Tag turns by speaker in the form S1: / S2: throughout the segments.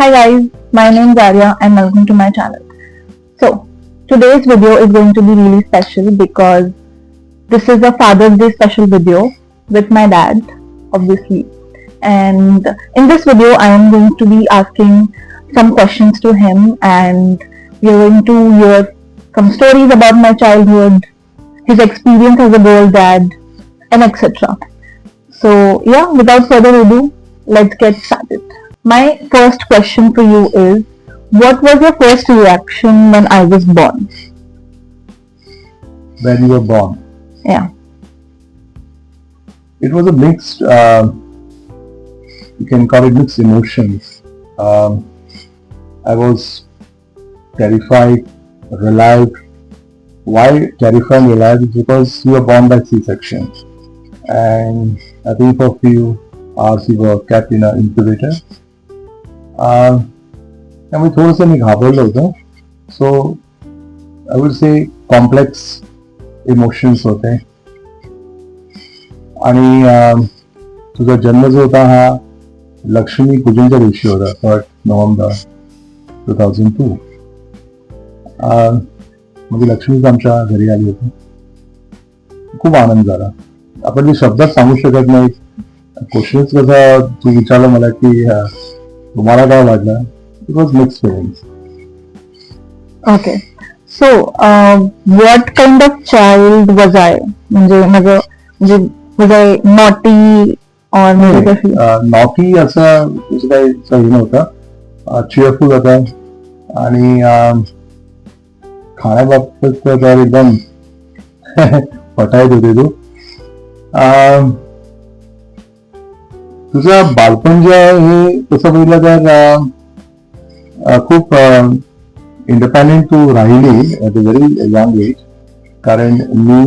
S1: Hi guys, my name is Arya and welcome to my channel. So, today's video is going to be really special because this is a Father's Day special video with my dad, obviously. And in this video, I am going to be asking some questions to him and we are going to hear some stories about my childhood, his experience as a girl dad, and etc. So, yeah, without further ado, let's get started. My first question for you is, what was your first reaction when I was born?
S2: When you were born?
S1: Yeah.
S2: It was a mixed, you can call it mixed emotions. I was terrified, relieved. Why terrified and relieved? Is because you were born by C-section. And I think for a few hours you were kept in an incubator. त्यामुळे थोडंसं मी घाबरलो होतो. So I would say complex emotions होते. आणि तुझा जन्म जो होता हा लक्ष्मी पूजनच्या दिवशी होता, 3 नोव्हेंबर 2002. म्हणजे लक्ष्मीच आमच्या घरी आली होती. खूप आनंद झाला. आपण जे शब्दात सांगू शकत नाही. क्वेश्चन्स कसा तू विचारलं मला की तुम्हाला काय वाटलं? It was mixed feelings.
S1: Okay. So, what kind of child was I? Was I naughty or
S2: naughty असं काही हे नव्हतं. cheerful होता आणि खाण्याबाबतीत तर एकदम पटायत होते तू. तुझं बालपण जे आहे हे तसं बघितलं तर खूप इंडिपेंडेंट तू राहिली at a very young age. कारण मी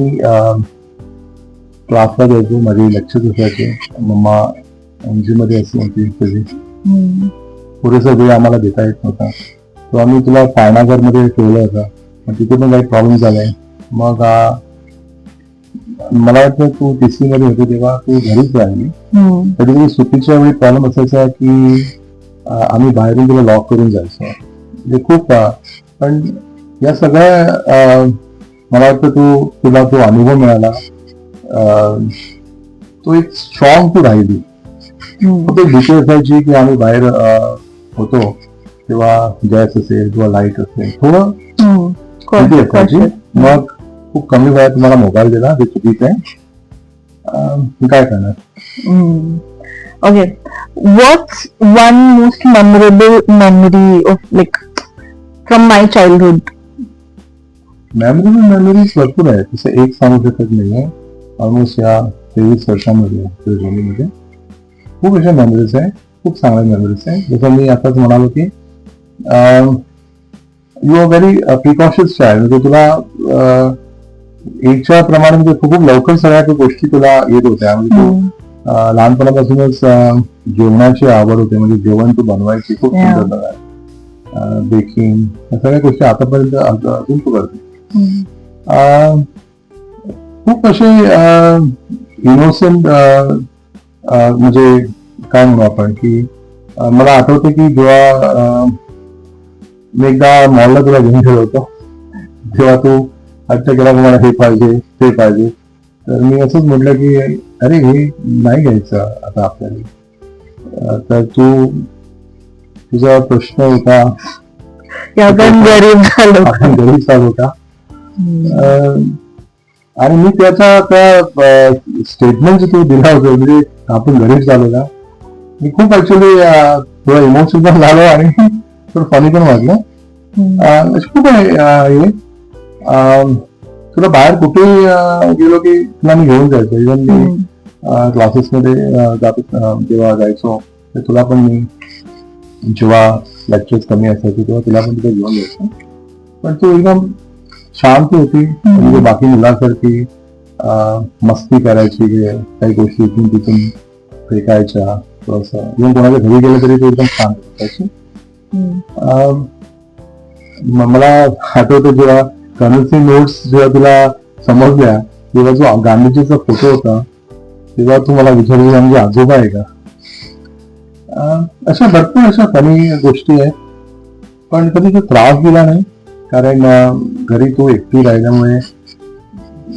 S2: क्लासला जायचो, माझे लेक्चर्स असायचे. मम्मा एनजीओमध्ये असे होती कधी पुरेसा वेळ आम्हाला देता येत नव्हता. तो आम्ही तुला पायनागरमध्ये ठेवलं होतं. मग तिथे पण काही प्रॉब्लेम झालाय. मग मला वाटतं तू टीसी मध्ये होती तेव्हा तू घरीच राहिली. कधी कधी सुट्टीच्या वेळी प्रॉब्लेम असायचा की आम्ही बाहेरून तुला लॉक करून जायचो. म्हणजे खूप पण या सगळ्या मला वाटतं तुला तो अनुभव मिळाला. तो एक स्ट्रॉंग तू राहिली. फक्त भीती असायची की आम्ही बाहेर होतो तेव्हा गॅस असेल किंवा लाईट असेल, थोडं भीती असायची. मग खूप कमी वेळात तुम्हाला मोबाईल दिला, ते चुकीचं आहे. काय करणार?
S1: Okay. What's one most memorable memory of from my childhood?
S2: Memories भरपूर आहे. तसं एक सांगू शकत नाहीये. ऑलमोस्ट या 23 वर्षांमध्ये जर्नीमध्ये खूप अशा मेमरीज आहे, खूप चांगल्या मेमरीज आहे. जसं मी आताच म्हणालो की you are very precocious child. म्हणजे तुला एकच्या प्रमाणे म्हणजे खूप लवकर सगळ्या गोष्टी तुला येत होत्या. म्हणजे लहानपणापासूनच जेवणाची आवड होते. म्हणजे जेवण तू बनवायची खूप सुंदर. बेकिंग या सगळ्या गोष्टी आतापर्यंत अजून तू करते. खूप असे इनोसेंट म्हणजे काय म्हणू आपण की मला आठवते की जेव्हा मी एकदा मॉलला तुला घेऊन गेलो होतो तेव्हा तू हट्ट केला की मला हे पाहिजे ते पाहिजे. तर मी असंच म्हटलं की अरे हे नाही घ्यायचं आता आपल्याला. तर तुझा प्रश्न होता गरीब झालो होता. आणि मी त्या स्टेटमेंट जे तू दिला होता म्हणजे आपण गरीब झालो ना, मी खूप ऍक्च्युली थोडं इमोशनल झालो आणि थोडं फनी पण वाटलं. खूप आहे तुला बाहेर कुठे गेलो की तुला मी घेऊन जायचो. इव्हन मी क्लासेस मध्ये जेव्हा जायचो तर तुला पण मी जेव्हा लेक्चर्स कमी असायचे तेव्हा तुला पण तिथे घेऊन जायचो. पण तू एकदम शांत होती. म्हणजे बाकी मुलांसारखी मस्ती करायची, काही गोष्टी इथून तिथून फेकायच्या. थोडंसं इव्हन कोणाच्या घरी गेलं तरी तू एकदम शांत असायची. मला आठवतं जेव्हा कर्नलची नोट्स जेव्हा तुला समजल्या तेव्हा जो गांधीजीचा फोटो होता तेव्हा तू मला विचारली म्हणजे आजोबा आहे का. अशा भरपूर अशा फनी गोष्टी आहेत, पण कधी तो त्रास दिला नाही. कारण घरी तो एकटी राहिल्यामुळे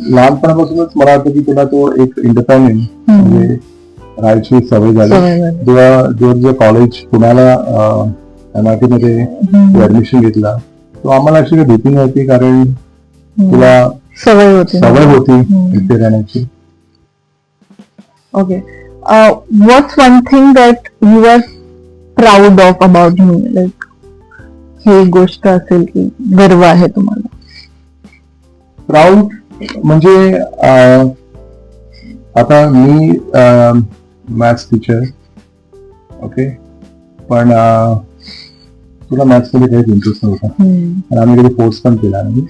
S2: लहानपणापासूनच मला वाटतं की तुला तो एक इंडिपेंडेंट म्हणजे राहायची सवय झाली. जेव्हा कॉलेज पुण्याला MIT मध्ये ऍडमिशन घेतला तो आम्हाला अशी काही भीती नव्हती, कारण तुला
S1: सवय
S2: होती एकटे राहण्याची.
S1: Okay, what's one thing that you are proud of about me, like ही गोष्ट असेल की गर्व आहे तुम्हाला?
S2: प्राऊड म्हणजे आता मी मॅथ्स टीचर, ओके, पण तुला मॅथ्स मध्ये काहीच इंटरेस्ट नव्हता आणि आम्ही कधी फोर्स पण केला नाही.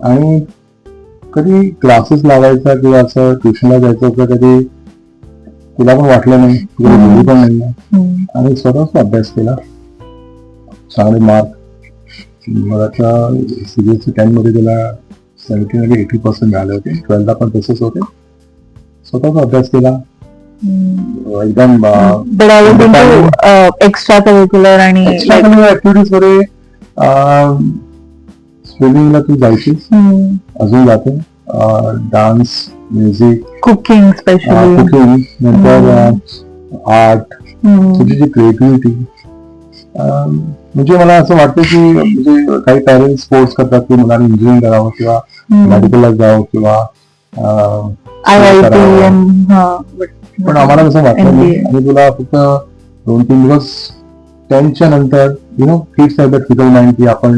S2: आणि कधी क्लासेस लावायचा किंवा असं ट्युशनला जायचं होतं, कधी तुला पण वाटलं नाही, तुला बोलू पण नाही, आणि स्वतःच अभ्यास केला. चांगले मार्क मला CBSE 10 मध्ये त्याला 70-80% मिळाले होते. 12ला पण तसेच होते. स्वतःचा अभ्यास केला एकदम.
S1: एक्स्ट्रा करिक्युलर आणि
S2: ऍक्टिव्हिटीज मध्ये स्विमिंगला तू जायचीस, अजून जाते. डान्स, म्युझिक,
S1: कुकिंग,
S2: कुकिंग, नंतर आर्ट, तुझी जी क्रिएटिव्हिटी. म्हणजे मला असं वाटतं की म्हणजे काही पॅरेंट्स फोर्स करतात की मुलांनी इंजिनिअरिंग करावं किंवा मेडिकलला जावं किंवा पण आम्हाला कसं वाटलं नाही. आणि तुला फक्त 2-3 दिवस 10च्या नंतर किड्स आहे दॅट फिकल माइंड की आपण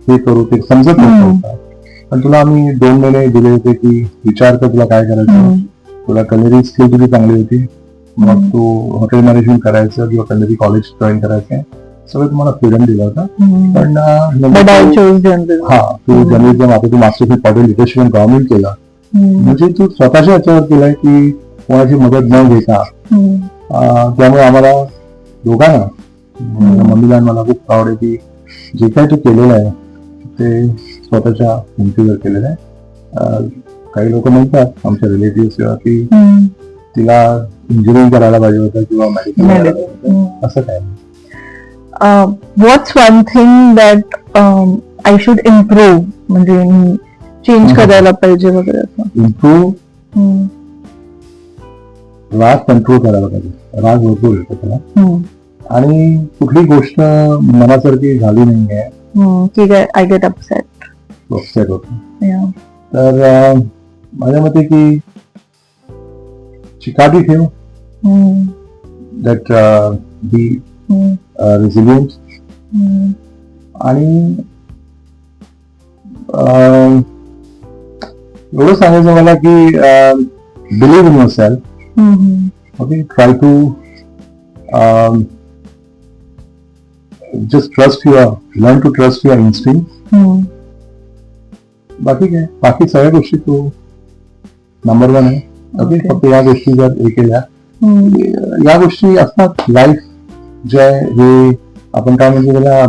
S2: हे करू, ते समजत नव्हतं. पण तुला आम्ही 2 महिने दिले होते की विचार कर तुला काय करायचं. तुला कलिअरी स्किल तुझी चांगली होती, मग तू हॉटेल मॅनेजमेंट करायचं किंवा कलिअरी कॉलेज जॉईन करायचं, सगळं तुम्हाला फ्रीडम दिला होता. पण तू जर्नलिझम, आता तू masters in public leadership in government केला, म्हणजे तू स्वतःच्या याच्यावर केलाय की कोणाची मदत न घेता. त्यामुळे आम्हाला दोघांना, मम्मीला आणि मला खूप प्राऊड आहे की जे काय तू केलेलं आहे ते स्वतःच्या हिमतीवर केलेलं आहे. काही लोक म्हणतात आमच्या रिलेटिव्ह की तिला इंजिनिअरिंग करायला पाहिजे होतं किंवा मेडिकल, असं काय नाही.
S1: What's one thing that I should improve, म्हणजे चेंज करायला पाहिजे वगैरे असं?
S2: इम्प्रूव्ह, राग कंट्रोल करायला पाहिजे. राग भरपूर येतो त्याला, आणि कुठली गोष्ट मनासारखी झाली नाहीये
S1: ठीक आहे, आय गेट अपसेट
S2: होतो. तर माझ्या मते की चिकाटी ठेव, दॅट बी रेसिलियंट, आणि एवढं सांगायचं मला की believe in your self. Okay, try to just learn to trust your instinct. बाकी काय, बाकी सगळ्या गोष्टी तू नंबर 1 आहे. ओके, फक्त या गोष्टी जर हे केल्या, या गोष्टी असतात. लाईफ जे आहे हे आपण काय म्हणजे त्याला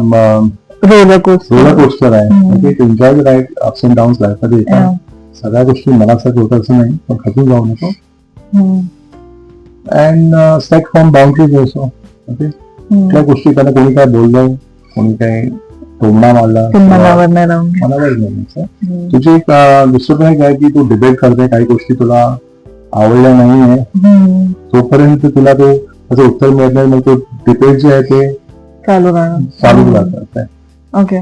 S2: रोलर कोस्टर आहे. Okay, to enjoy the ride, ups and downs life मध्ये येतात. सगळ्या गोष्टी मनासाठी होत असं नाही, पण खचून जाऊ नको. And set form boundaries also. Okay, त्या गोष्टी त्यांना कोणी काय बोललं, कोणी काय टोमणा मारला, मनावर नाही. तुझी एक दुसरं पण एक आहे की तू डिबेट करते, काही गोष्टी तुला आवडल्या नाहीये, तोपर्यंत तुला तो त्याचं उत्तर मिळत नाही, मग तो डिबेट जे आहे ते चालू राहतात.
S1: Okay,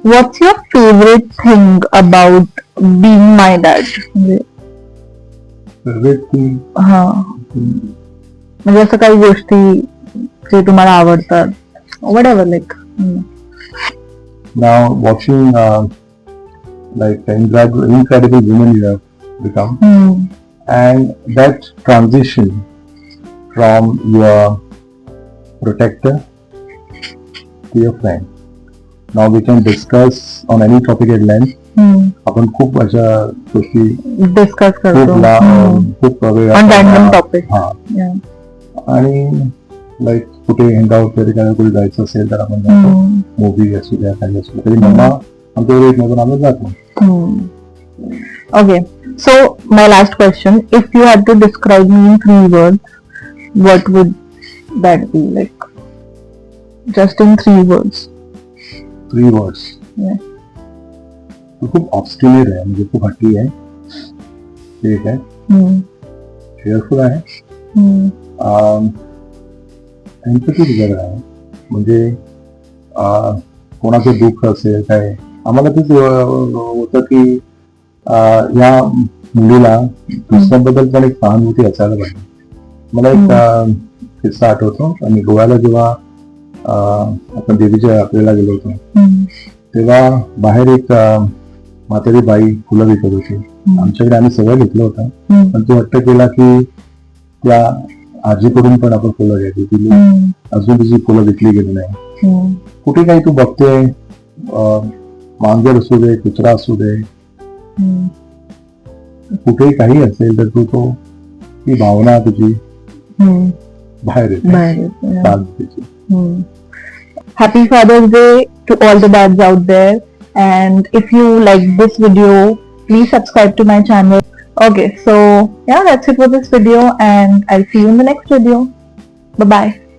S1: what's your favourite thing about being my dad?
S2: Favourite thing,
S1: म्हणजे असं काही गोष्टी जे तुम्हाला आवडतात, whatever, like
S2: now watching like the incredible woman you have become, and that transition from your protector to your friend. Now we can discuss on any topic at length. आपण खूप अशा गोष्टी
S1: डिस्कस करतो,
S2: खूप
S1: टॉपिक.
S2: आणि like कुठे hangout वगैरे करायला कुठे जायचं असेल तर आपण जातो. मूवी असू द्या, काही असू द्या, तरी मम्मा आमच्यावर एक मधून आम्ही जातो.
S1: Okay, so my last question, if you had to describe me in 3 words, what would that be? Like, just in 3 words.
S2: 3 words.
S1: Yeah.
S2: तो खूप ऑब्स्टिनेट आहे, म्हणजे खूप हट्टी आहे, ठीक आहे, फेअरफुल आहे, एम्पॅथी वगैरे आहे. म्हणजे कोणाचं दुःख असेल काय, आम्हाला तेच होतं की या मुलीला दुसऱ्याबद्दल पण एक सहानुभूती असायला पाहिजे. मला एक किस्सा आठवतो. आणि गोव्याला जेव्हा आपण देवीच्या यात्रेला गेलो होतो, तेव्हा बाहेर एक म्हातारी बाई फुलं विकत होती. आमच्याकडे आम्ही सगळं घेतलं होतं, पण तो हट्ट केला की त्या आजीकडून पण आपण फुलं घ्यायची. तिने अजून तिची फुलं विकली गेली नाही. कुठे काही तू बघते, मांजर असू दे, कुत्रा असू दे, कुठेही काही असेल तर तू ती भावना तुझी बाहेर येते.
S1: Happy Father's Day to all the dads out there, and if you like this video, please subscribe to my channel. Okay, so yeah, that's it for this video, and I'll see you in the next video. Bye bye.